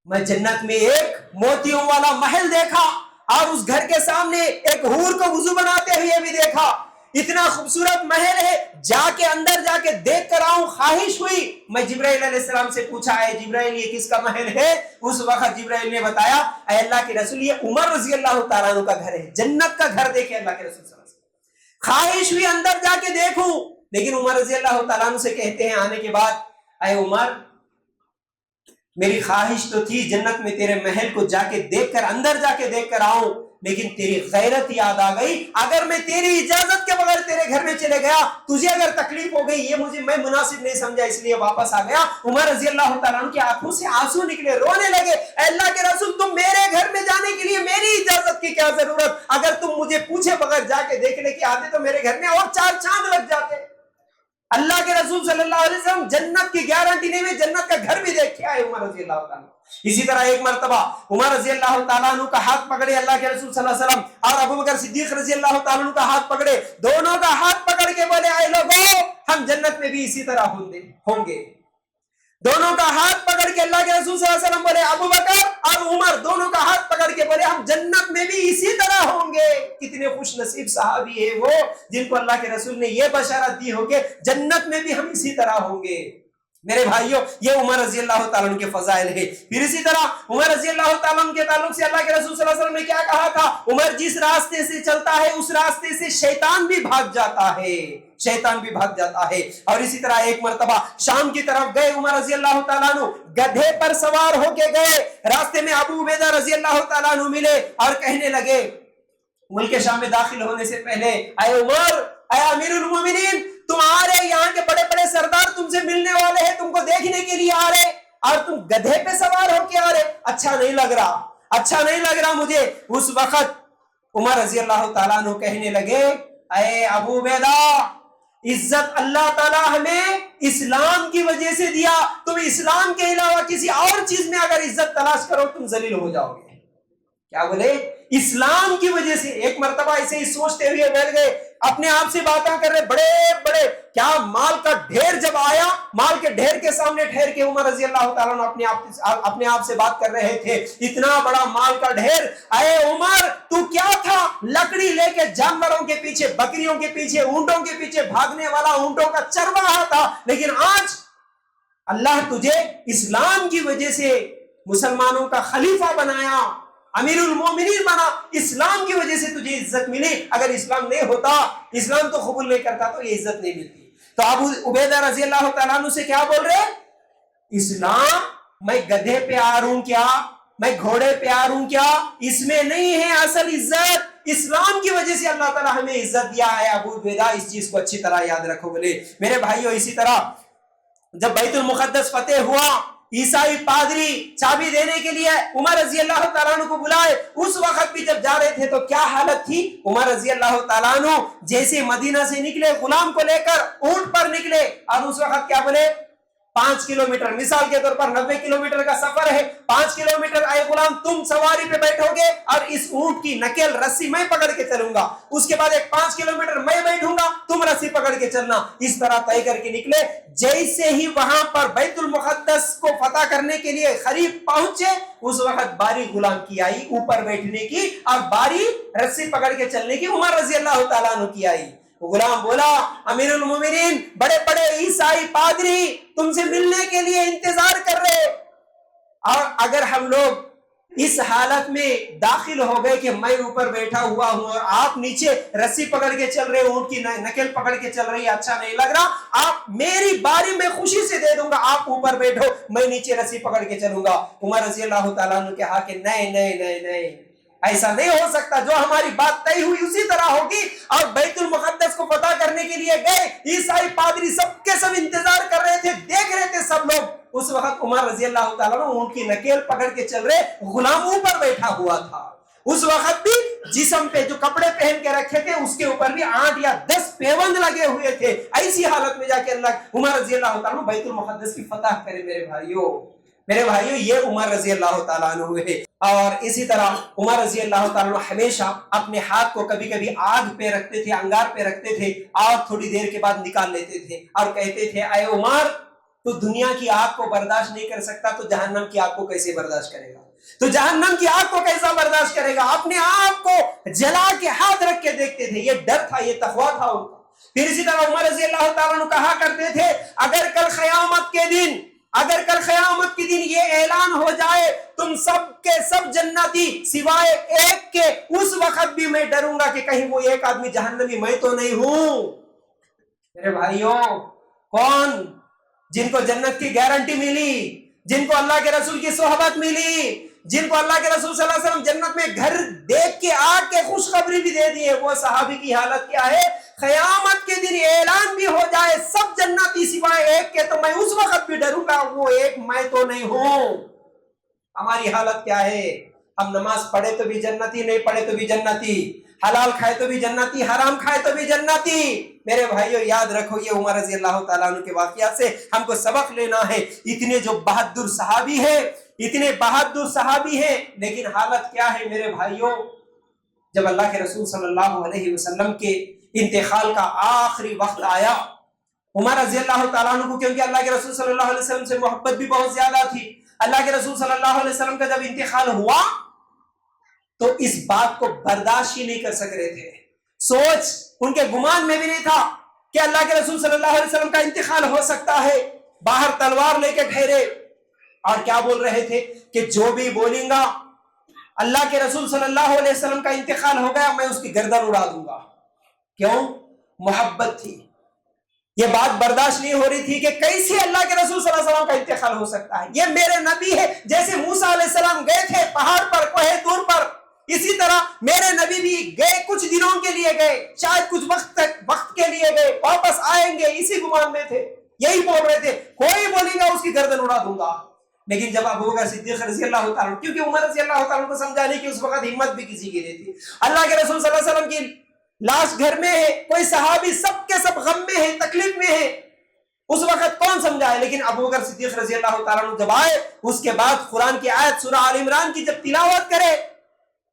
میں جنت میں ایک موتیوں والا محل دیکھا اور اس گھر کے سامنے ایک حور کو وضو بناتے ہوئے بھی دیکھا. اتنا خوبصورت محل ہے, جا کے اندر جا کے دیکھ کر آؤں, خواہش ہوئی. میں جبرائیل علیہ السلام سے پوچھا ہے جبرائیل یہ کس کا محل ہے, اس وقت جبرائیل نے بتایا اے اللہ کے رسول یہ عمر رضی اللہ تعالیٰ عنہ کا گھر ہے, جنت کا گھر دیکھے اللہ کے رسول صلی اللہ علیہ وسلم. خواہش ہوئی اندر جا کے دیکھوں, لیکن عمر رضی اللہ تعالیٰ عنہ سے کہتے ہیں آنے کے بعد اے عمر میری خواہش تو تھی جنت میں تیرے محل کو جا کے دیکھ کر, اندر جا کے دیکھ کر آؤں, لیکن تیری غیرت یاد آ گئی. اگر میں تیری اجازت کے بغیر تیرے گھر میں چلے گیا, تجھے اگر تکلیف ہو گئی, یہ میں مناسب نہیں سمجھا, اس لیے واپس آ گیا. عمر رضی اللہ تعالیٰ عنہ کی آنکھوں سے آنسو نکلے, رونے لگے. اے اللہ کے رسول, تم میرے گھر میں جانے کے لیے میری اجازت کی کیا ضرورت؟ اگر تم مجھے پوچھے بغیر جا کے دیکھنے کے آتے تو میرے گھر میں اور 4 چاند لگ جاتے. اللہ کے رسول صلی اللہ علیہ وسلم جنت کی گارنٹی نہیں ہوئی, جنت کا گھر بھی دیکھ کے آئے عمر رضی اللہ تعالیٰ. اسی طرح ایک مرتبہ عمر رضی اللہ تعالیٰ عنہ کا ہاتھ پکڑے اللہ کے رسول صلی اللہ علیہ وسلم, اور ابو بکر صدیق رضی اللہ تعالیٰ عنہ کا ہاتھ پکڑے. دونوں کا ہاتھ پکڑ کے بولے, اے لوگو, ہم جنت میں بھی اسی طرح ہوں گے. دونوں کا ہاتھ پکڑ کے اللہ کے رسول صلی اللہ علیہ وسلم بولے, ابو بکر اور عمر دونوں کا ہاتھ پکڑ کے بولے, ہم جنت میں بھی اسی طرح ہوں گے. کتنے خوش نصیب صحابی ہے وہ جن کو اللہ کے رسول نے یہ بشارت دی ہوگی جنت میں بھی ہم اسی طرح ہوں گے. میرے بھائیوں, یہ عمر رضی اللہ تعالیٰ عنہ کے فضائل ہے. پھر اسی طرح عمر رضی اللہ تعالیٰ عنہ کے تعلق سے اللہ کے رسول صلی اللہ علیہ وسلم نے کیا کہا تھا؟ عمر جس راستے سے چلتا ہے اس راستے سے شیطان بھی بھاگ جاتا ہے, شیطان بھی بھاگ جاتا ہے. اور اسی طرح ایک مرتبہ شام کی طرف گئے عمر رضی اللہ تعالیٰ عنہ, گدھے پر سوار ہو کے گئے. راستے میں ابو عبیدہ رضی اللہ تعالیٰ عنہ ملے اور کہنے لگے ملک شام میں داخل ہونے سے پہلے, اے عمر, اے امیر المومنین, تم آ رہے, یہاں کے بڑے بڑے سردار تم سے ملنے والے ہیں, تم کو دیکھنے کے لیے آ رہے, اور تم گدھے پہ سوار ہو کے آ رہے, اچھا نہیں لگ رہا, اچھا نہیں لگ رہا مجھے. اس وقت عمر رضی اللہ تعالیٰ عنہ کہنے لگے, اے ابو عبیدہ, عزت اللہ تعالیٰ ہمیں اسلام کی وجہ سے دیا, تم اسلام کے علاوہ کسی اور چیز میں اگر عزت تلاش کرو تم ذلیل ہو جاؤ گے. کیا بولے؟ اسلام کی وجہ سے. ایک مرتبہ ایسے ہی سوچتے ہوئے بیٹھ گئے, اپنے آپ سے باتیں کر رہے, بڑے بڑے کیا مال کا ڈھیر جب آیا, مال کے ڈھیر کے سامنے ٹھہر کے عمر رضی اللہ تعالیٰ عنہ اپنے آپ سے بات کر رہے تھے. اتنا بڑا مال کا ڈھیر, اے عمر, تو کیا تھا؟ لکڑی لے کے جانوروں کے پیچھے, بکریوں کے پیچھے, اونٹوں کے پیچھے بھاگنے والا, اونٹوں کا چرواہا تھا. لیکن آج اللہ تجھے اسلام کی وجہ سے مسلمانوں کا خلیفہ بنایا, امیر المومنین بنا, اسلام کی وجہ سے تجھے عزت ملی. اگر اسلام نہیں ہوتا, اسلام تو قبول نہیں کرتا, تو یہ عزت نہیں ملتی. تو ابو عبیدہ رضی اللہ تعالیٰ عنہ سے کیا بول رہے؟ اسلام, میں گدھے پہ آ رہوں کیا, میں گھوڑے پہ آ رہوں کیا, اس میں نہیں ہے اصل عزت. اسلام کی وجہ سے اللہ تعالیٰ ہمیں عزت دیا ہے. ابو عبیدہ اس چیز کو اچھی طرح یاد رکھو. بولے میرے بھائیوں, اسی طرح جب بیت المقدس فتح ہوا, عیسائی پادری چابی دینے کے لیے عمر رضی اللہ تعالیٰ عنہ کو بلائے. اس وقت بھی جب جا رہے تھے تو کیا حالت تھی؟ عمر رضی اللہ تعالیٰ عنہ جیسے مدینہ سے نکلے, غلام کو لے کر اونٹ پر نکلے, اور اس وقت کیا بولے؟ 5 کلومیٹر, مثال کے طور پر 90 کلومیٹر کا سفر ہے, 5 کلومیٹر, اے غلام تم سواری پہ بیٹھو گے اور اس اونٹ کی نکیل رسی میں پکڑ کے چلوں گا, اس کے بعد ایک 5 کلومیٹر میں بیٹھوں گا, تم رسی پکڑ کے چلنا. اس طرح طے کر کے نکلے. جیسے ہی وہاں پر بیت المقدس کو فتح کرنے کے لیے قریب پہنچے, اس وقت باری غلام کی آئی اوپر بیٹھنے کی, اور باری رسی پکڑ کے چلنے کی عمر رضی اللہ تعالیٰ عنہ کی آئی. غلام بولا, امیر المومنین, بڑے بڑے عیسائی پادری تم سے ملنے کے لیے انتظار کر رہے, اور اگر ہم لوگ اس حالت میں داخل ہو گئے کہ میں اوپر بیٹھا ہوا ہوں اور آپ نیچے رسی پکڑ کے چل رہے, اونٹ کی نکل پکڑ کے چل رہی ہے, اچھا نہیں لگ رہا, آپ میری باری میں خوشی سے دے دوں گا, آپ اوپر بیٹھو, میں نیچے رسی پکڑ کے چلوں گا. عمر رضی اللہ تعالیٰ عنہ کہا کہ نہیں نہیں نہیں نہیں, ایسا نہیں ہو سکتا, جو ہماری بات طے ہوئی اسی طرح ہوگی. اور بیت المقدس کو فتح کرنے کے لیے گئے, عیسائی پادری سب کے سب انتظار کر رہے تھے, دیکھ رہے تھے سب لوگ. اس وقت عمر رضی اللہ تعالیٰ عنہ اونٹ کی نکیل پکڑ کے چل رہے, غلام اوپر بیٹھا ہوا تھا. اس وقت بھی جسم پہ جو کپڑے پہن کے رکھے تھے اس کے اوپر بھی 8 یا 10 پیوند لگے ہوئے تھے. ایسی حالت میں جا کے اللہ عمر رضی اللہ تعالیٰ عنہ بیت المقدس کی فتح کرے. میرے بھائیوں, یہ عمر رضی اللہ تعالیٰ عنہ ہے. اور اسی طرح عمر رضی اللہ تعالیٰ عنہ ہمیشہ اپنے ہاتھ کو کبھی کبھی آگ پہ رکھتے تھے, انگار پہ رکھتے تھے, اور تھوڑی دیر کے بعد نکال لیتے تھے, اور کہتے تھے, اے عمر, تو دنیا کی آگ کو برداشت نہیں کر سکتا, تو جہنم کی آگ کو کیسے برداشت کرے گا؟ تو جہنم کی آگ کو کیسا برداشت کرے گا؟ اپنے آپ کو جلا کے ہاتھ رکھ کے دیکھتے تھے. یہ ڈر تھا, یہ تقویٰ تھا ان کا. پھر اسی طرح عمر رضی اللہ تعالیٰ عنہ کہا کرتے تھے, اگر کل قیامت کے دن یہ اعلان ہو جائے تم سب کے سب جنتی سوائے ایک کے, اس وقت بھی میں ڈروں گا کہ کہیں وہ ایک آدمی جہنمی میں تو نہیں ہوں. میرے بھائیوں, کون جن کو جنت کی گارنٹی ملی, جن کو اللہ کے رسول کی صحبت ملی, جن کو اللہ کے رسول صلی اللہ علیہ وسلم جنت میں گھر دیکھ کے آگ کے خوشخبری بھی دے دی ہے، وہ صحابی کی حالت کیا ہے؟ قیامت کے دن اعلان بھی ہو جائے سب جنتی سوائے ایک کے، تو میں اس وقت بھی ڈروں گا، وہ ایک میں تو نہیں ہوں۔ ہماری حالت کیا ہے؟ ہم نماز پڑھے تو بھی جنتی، نہیں پڑھے تو بھی جنتی، حلال کھائے تو بھی جنتی، حرام کھائے تو بھی جنتی۔ میرے بھائیو یاد رکھو، یہ عمر رضی اللہ تعالیٰ عنہ کے واقعات سے ہم کو سبق لینا ہے۔ اتنے جو بہادر صحابی ہیں، اتنے بہادر صحابی ہیں، لیکن حالت کیا ہے میرے بھائیو؟ جب اللہ کے رسول صلی اللہ علیہ وسلم کے انتقال کا آخری وقت آیا، عمر رضی اللہ تعالیٰ عنہ کو، کیونکہ اللہ کے رسول صلی اللہ علیہ وسلم سے محبت بھی بہت زیادہ تھی، اللہ کے رسول صلی اللہ علیہ وسلم کا جب انتقال ہوا تو اس بات کو برداشت ہی نہیں کر سک رہے تھے۔ سوچ ان کے گمان میں بھی نہیں تھا کہ اللہ کے رسول صلی اللہ علیہ وسلم کا انتقال ہو سکتا ہے۔ باہر تلوار لے کے ٹھہرے اور کیا بول رہے تھے کہ جو بھی بولیں گا اللہ کے رسول صلی اللہ علیہ وسلم کا انتقال ہو گیا، میں اس کی گردن اڑا دوں گا۔ کیوں؟ محبت تھی، یہ بات برداشت نہیں ہو رہی تھی کہ کیسے اللہ کے رسول صلی اللہ علیہ وسلم کا انتقال ہو سکتا ہے، یہ میرے نبی ہے۔ جیسے موسیٰ علیہ السلام گئے تھے پہاڑ پر، کوہ طور پر، اسی طرح میرے نبی بھی گئے، کچھ دنوں کے لیے گئے، شاید کچھ وقت کے لیے گئے، واپس آئیں گے، اسی گمان میں تھے، یہی بول رہے تھے کوئی بولے گا اس کی گردن اڑا دوں گا۔ لیکن جب ابوبکر صدیق رضی اللہ تعالیٰ، کیونکہ عمر رضی اللہ تعالیٰ کو سمجھانے کی اس وقت ہمت بھی کسی کی نہیں تھی، اللہ کے رسول صلی اللہ علیہ وسلم کی لاش گھر میں ہے، کوئی صحابی سب کے سب غم میں ہے، تکلیف میں ہے، اس وقت کون سمجھائے؟ لیکن ابوبکر صدیق رضی اللہ تعالیٰ جب آئے، اس کے بعد قرآن کی آیت سورہ آل عمران کی جب تلاوت کرے،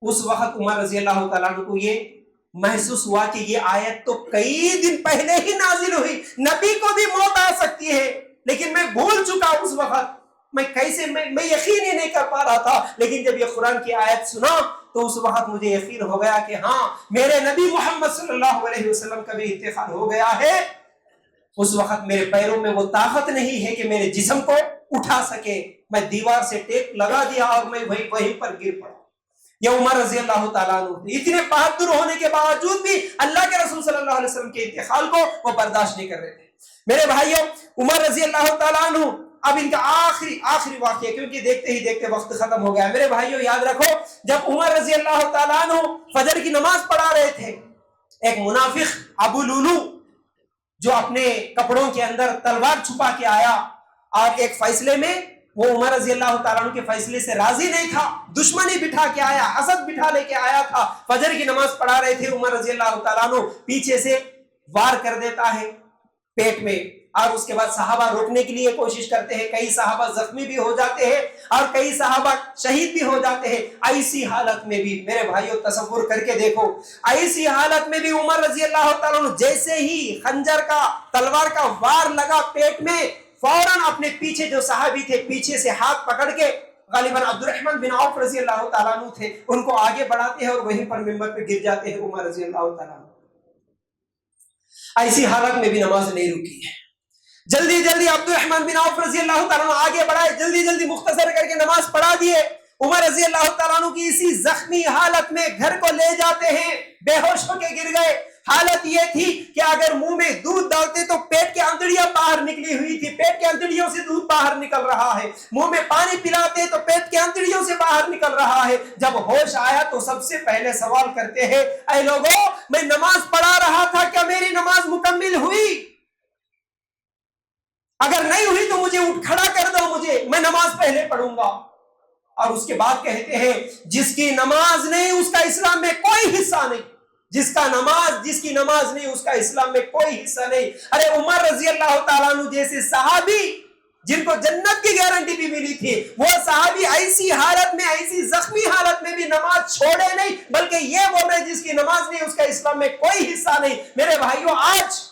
اس وقت عمر رضی اللہ تعالیٰ کو یہ محسوس ہوا کہ یہ آیت تو کئی دن پہلے ہی نازل ہوئی، نبی کو بھی موت آ سکتی ہے، لیکن میں بھول چکا اس وقت، میں یقین ہی نہیں کر پا رہا تھا۔ لیکن جب یہ قرآن کی آیت سنا تو اس وقت مجھے یقین ہو گیا کہ ہاں میرے نبی محمد صلی اللہ علیہ وسلم کا بھی انتقال ہو گیا ہے۔ اس وقت میرے پیروں میں وہ طاقت نہیں ہے کہ میرے جسم کو اٹھا سکے، میں دیوار سے ٹیک لگا دیا اور میں وہیں پر گر پڑا۔ یہ عمر رضی اللہ تعالیٰ عنہ اتنے بہادر ہونے کے باوجود بھی اللہ کے رسول صلی اللہ علیہ وسلم کے انتقال کو وہ برداشت نہیں کر رہے تھے۔ میرے بھائیوں، عمر رضی اللہ تعالیٰ عنہ، اب ان کا آخری واقعہ، کیونکہ دیکھتے ہی دیکھتے وقت ختم ہو گیا۔ میرے بھائیوں یاد رکھو، جب عمر رضی اللہ تعالیٰ عنہ فجر کی نماز پڑھا رہے تھے، ایک منافق ابو لولو جو اپنے کپڑوں کے اندر تلوار چھپا کے آیا اور ایک فیصلے میں وہ عمر رضی اللہ تعالیٰ عنہ کے فیصلے سے راضی نہیں تھا، دشمنی بٹھا کے آیا، حسد بٹھا لے کے آیا تھا۔ فجر کی نماز پڑھا رہے تھے، عمر رضی اللہ تعالیٰ عنہ پیچھے سے وار کر دیتا ہے پیٹ میں، اور اس کے بعد صحابہ روکنے کے لیے کوشش کرتے ہیں، کئی صحابہ زخمی بھی ہو جاتے ہیں اور کئی صحابہ شہید بھی ہو جاتے ہیں۔ ایسی حالت میں بھی میرے بھائیوں تصور کر کے دیکھو، ایسی حالت میں بھی عمر رضی اللہ تعالیٰ عنہ جیسے ہی خنجر کا، تلوار کا وار لگا پیٹ میں، فوراً اپنے پیچھے جو صحابی تھے پیچھے سے ہاتھ پکڑ کے، غالباً عبد الرحمن بن عوف رضی اللہ تعالیٰ عنہ تھے، ان کو آگے بڑھاتے ہیں اور وہیں پر منبر پہ گر جاتے ہیں عمر رضی اللہ تعالیٰ عنہ۔ ایسی حالت میں بھی نماز نہیں رکی ہے۔ جلدی جلدی عبد الرحمن بن عوف رضی اللہ تعالیٰ عنہ آگے بڑھائے، جلدی جلدی مختصر کر کے نماز پڑھا دیے۔ عمر رضی اللہ تعالیٰ عنہ کی اسی زخمی حالت میں گھر کو لے جاتے ہیں، بے ہوش ہو کے گر گئے۔ حالت یہ تھی کہ اگر منہ میں دودھ ڈالتے تو پیٹ کی انتڑیاں باہر نکلی ہوئی تھی، پیٹ کی انتڑیوں سے دودھ باہر نکل رہا ہے، منہ میں پانی پلاتے تو پیٹ کی انتڑیوں سے باہر نکل رہا ہے۔ جب ہوش آیا تو سب سے پہلے سوال کرتے ہیں، اے لوگوں، میں نماز پڑھا رہا تھا، کیا میری نماز مکمل ہوئی؟ اگر نہیں ہوئی تو مجھے اٹھ کھڑا کر دو، میں نماز پہلے پڑھوں گا۔ اور اس کے بعد کہتے ہیں، جس کی نماز نہیں اس کا اسلام میں کوئی حصہ نہیں، جس کی نماز نہیں اس کا اسلام میں کوئی حصہ نہیں۔ ارے عمر رضی اللہ تعالیٰ عنہ جیسے صحابی جن کو جنت کی گارنٹی بھی ملی تھی، وہ صحابی ایسی حالت میں، ایسی زخمی حالت میں بھی نماز چھوڑے نہیں، بلکہ یہ بول رہے جس کی نماز نہیں اس کا اسلام میں کوئی حصہ نہیں۔ میرے بھائیوں، آج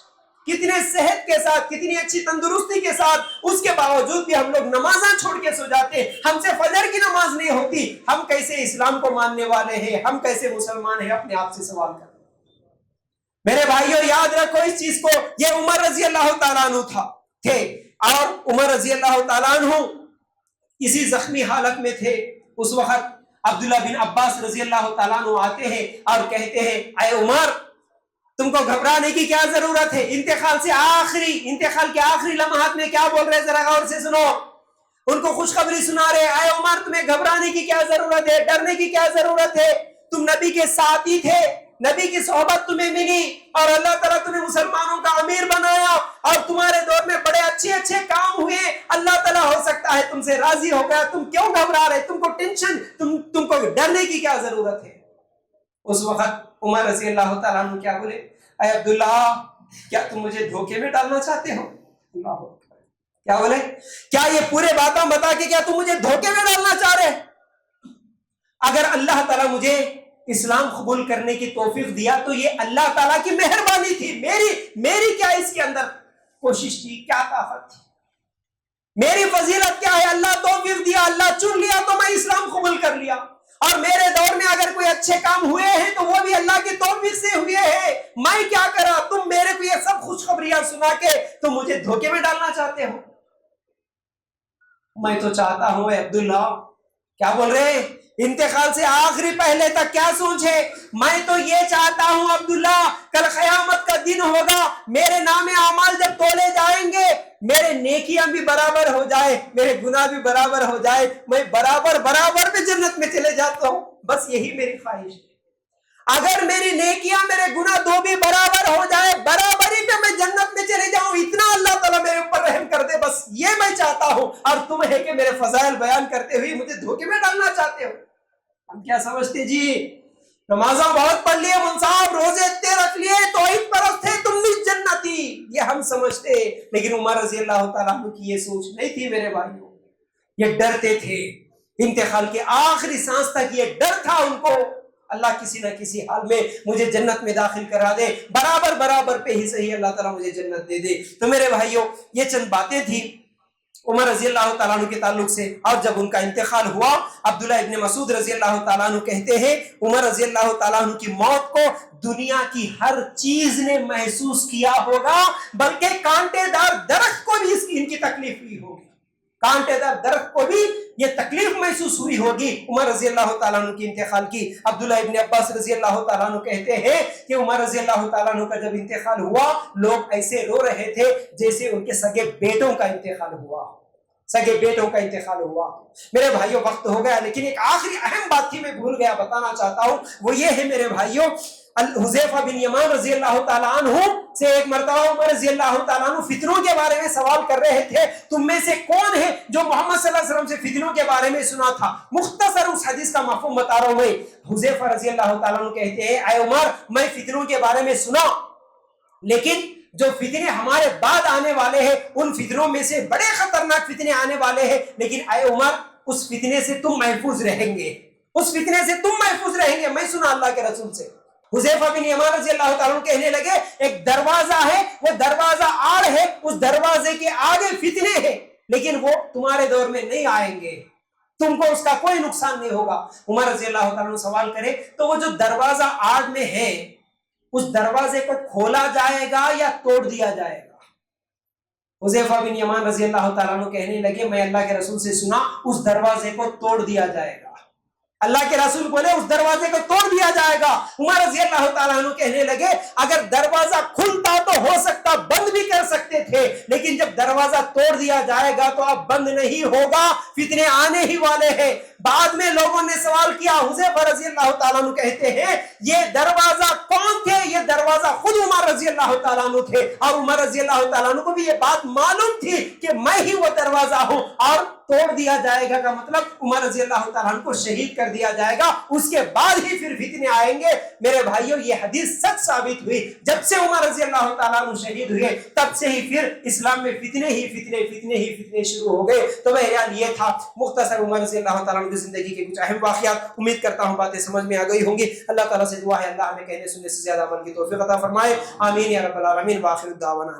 کتنے صحت کے ساتھ، کتنی اچھی تندرستی کے ساتھ، اس کے باوجود بھی ہم لوگ نمازاں چھوڑ کے سو جاتے ہیں، ہم سے فجر کی نماز نہیں ہوتی۔ ہم کیسے اسلام کو ماننے والے ہیں، ہم کیسے مسلمان ہیں؟ اپنے آپ سے سوال کریں۔ میرے بھائیوں یاد رکھو اس چیز کو، یہ عمر رضی اللہ تعالیٰ عنہ تھے، اور عمر رضی اللہ تعالیٰ عنہ اسی زخمی حالت میں تھے۔ اس وقت عبداللہ بن عباس رضی اللہ تعالیٰ عنہ آتے ہیں اور کہتے ہیں، اے عمر، تم کو گھبرانے کی کیا ضرورت ہے؟ انتقال کے آخری لمحات میں کیا بول رہے، ذرا غور سے سنو۔ ان کو خوشخبری سنا رہے، اے عمر تمہیں گھبرانے کی کیا ضرورت ہے، ڈرنے کی کیا ضرورت ہے، تم نبی کے ساتھی تھے، نبی کی صحبت تمہیں ملی اور اللہ تعالیٰ تمہیں مسلمانوں کا امیر بنایا اور تمہارے دور میں بڑے اچھے کام ہوئے، اللہ تعالیٰ ہو سکتا ہے تم سے راضی ہو گیا، تم کیوں گھبرا رہے، تم کو ٹینشن، تم کو ڈرنے کی کیا ضرورت ہے۔ اس وقت عمر رضی اللہ تعالیٰ عنہ کیا بولے، اے عبداللہ کیا تم مجھے دھوکے میں ڈالنا چاہتے ہو؟ اللہ کیا بولے، کیا یہ پورے باتیں بتا کے کیا تم مجھے دھوکے میں ڈالنا چاہ رہے؟ اگر اللہ تعالیٰ مجھے اسلام قبول کرنے کی توفیق دیا تو یہ اللہ تعالیٰ کی مہربانی تھی، میری کیا اس کے اندر کوشش تھی، کیا طاقت تھی، میری فضیلت کیا ہے، اللہ توفیق دیا، اللہ چن لیا تو میں اسلام قبول کر لیا، اور میرے دور میں اگر کوئی اچھے کام ہوئے ہیں تو وہ بھی اللہ کی توفیق سے ہوئے ہیں، میں کیا کرا، تم میرے کو یہ سب خوشخبریاں سنا کے تم مجھے دھوکے میں ڈالنا چاہتے ہو۔ میں تو چاہتا ہوں اے عبداللہ، کیا بول رہے ہیں، انتقال سے آخری پہلے تک کیا سوچ ہے، میں تو یہ چاہتا ہوں عبداللہ کل قیامت کا دن ہوگا، میرے نام اعمال جب تولے جائیں گے، میرے نیکیاں بھی برابر ہو جائے، میرے گناہ بھی برابر ہو جائے، میں برابر میں جنت میں چلے جاتا ہوں، بس یہی میری خواہش ہے۔ اگر میری نیکیاں میرے گناہ دو بھی برابر ہو جائے، برابری پہ میں جنت میں چلے جاؤں، اتنا اللہ تعالیٰ میرے اوپر رحم کر دے، بس یہ میں چاہتا ہوں، اور تم ہے کہ میرے فضائل بیان کرتے ہوئے مجھے دھوکے میں ڈالنا چاہتے ہو۔ ہم کیا سمجھتے جی، نمازاں بہت پڑھ لیے، منصاب روزے اتنے رکھ لیے، توحید پرست تھے، تم بھی جنتی، یہ ہم سمجھتے، لیکن عمر رضی اللہ تعالیٰ عنہ کی یہ سوچ نہیں تھی میرے بھائیوں، یہ ڈرتے تھے، انتقال کے آخری سانس تک یہ ڈر تھا ان کو، اللہ کسی نہ کسی حال میں مجھے جنت میں داخل کرا دے، برابر پہ ہی صحیح اللہ تعالیٰ مجھے جنت دے دے۔ تو میرے بھائیوں یہ چند باتیں تھی عمر رضی اللہ تعالیٰ عنہ کے تعلق سے، اور جب ان کا انتقال ہوا، عبداللہ ابن مسعود رضی اللہ تعالیٰ عنہ کہتے ہیں عمر رضی اللہ تعالیٰ عنہ کی موت کو دنیا کی ہر چیز نے محسوس کیا ہوگا، بلکہ کانٹے دار درخت کو بھی ان کی تکلیف ہوئی ہوگی، کانٹے دار درخت کو بھی یہ تکلیف محسوس ہوئی ہوگی عمر رضی اللہ تعالیٰ عنہ کی انتقال کی۔ عبداللہ ابن عباس رضی اللہ تعالیٰ عنہ کہتے ہیں کہ عمر رضی اللہ تعالیٰ عنہ کا جب انتقال ہوا، لوگ ایسے رو رہے تھے جیسے ان کے سگے بیٹوں کا انتقال ہوا، سگے بیٹوں کا انتقال ہوا۔ میرے بھائیوں وقت ہو گیا، لیکن ایک آخری اہم بات تھی میں بھول گیا بتانا چاہتا ہوں، وہ یہ ہے میرے بھائیوں، حذیفہ بن یمان رضی اللہ تعالیٰ عنہ سے ایک مرتبہ عمر رضی اللہ تعالیٰ عنہ فتنوں کے بارے میں سوال کر رہے تھے، تم میں سے کون ہے جو محمد صلی اللہ علیہ وسلم سے فتنوں کے بارے میں سنا تھا؟ مختصر اس حدیث کا مفہوم بتا رہا ہوں میں۔ حذیفہ رضی اللہ تعالیٰ عنہ کہتے ہیں اے عمر میں فتنوں کے بارے میں سنا، لیکن جو فتنے ہمارے بعد آنے والے ہیں ان فتنوں میں سے بڑے خطرناک فتنے آنے والے ہیں، لیکن اے عمر اس فتنے سے تم محفوظ رہیں گے، اس فتنے سے تم محفوظ رہیں گے، میں سنا اللہ کے رسول سے۔ حذیفہ بن یمان رضی اللہ تعالیٰ عنہ کہنے لگے ایک دروازہ ہے، وہ دروازہ آڑ ہے، اس دروازے کے آگے فتنے ہیں، لیکن وہ تمہارے دور میں نہیں آئیں گے، تم کو اس کا کوئی نقصان نہیں ہوگا۔ عمر رضی اللہ تعالیٰ عنہ سوال کرے تو وہ جو دروازہ آڑ میں ہے اس دروازے کو کھولا جائے گا یا توڑ دیا جائے گا؟ حذیفہ بن یمان رضی اللہ تعالیٰ عنہ کہنے لگے میں اللہ کے رسول سے سنا اس دروازے کو توڑ دیا جائے گا۔ اللہ کے رسول بولے اس دروازے کو توڑ دیا جائے گا۔ عمر رضی اللہ تعالیٰ عنہ کہنے لگے اگر دروازہ کھلتا تو ہو سکتا بند بھی کر سکتے تھے، لیکن جب دروازہ توڑ دیا جائے گا تو اب بند نہیں ہوگا، فتنے آنے ہی والے ہیں۔ بعد میں لوگوں نے سوال کیا، حذیفہ رضی اللہ تعالیٰ عنہ کہتے ہیں یہ دروازہ کون تھے؟ یہ دروازہ خود عمر رضی اللہ تعالیٰ عنہ تھے، اور عمر رضی اللہ تعالیٰ عنہ کو بھی یہ بات معلوم تھی کہ میں ہی وہ دروازہ ہوں، اور توڑ دیا جائے گا کا مطلب عمر رضی اللہ تعالیٰ عنہ کو شہید کر دیا جائے گا، اس کے بعد ہی پھر فتنے آئیں گے۔ میرے بھائیوں یہ حدیث سچ ثابت ہوئی، جب سے عمر رضی اللہ تعالیٰ عنہ شہید ہوئے تب سے ہی پھر اسلام میں فتنے شروع ہو گئے۔ تو بہرحال یہ تھا مختصر عمر رضی اللہ تعالیٰ عنہ کی زندگی کے کچھ اہم واقعات، امید کرتا ہوں باتیں سمجھ میں آ گئی ہوں گی۔ اللہ تعالیٰ سے دعا ہے اللہ ہمیں کہنے سننے سے زیادہ عمل کی توفیق عطا فرمائے، آمین یا رب العالمین۔ وآخر الدعوانا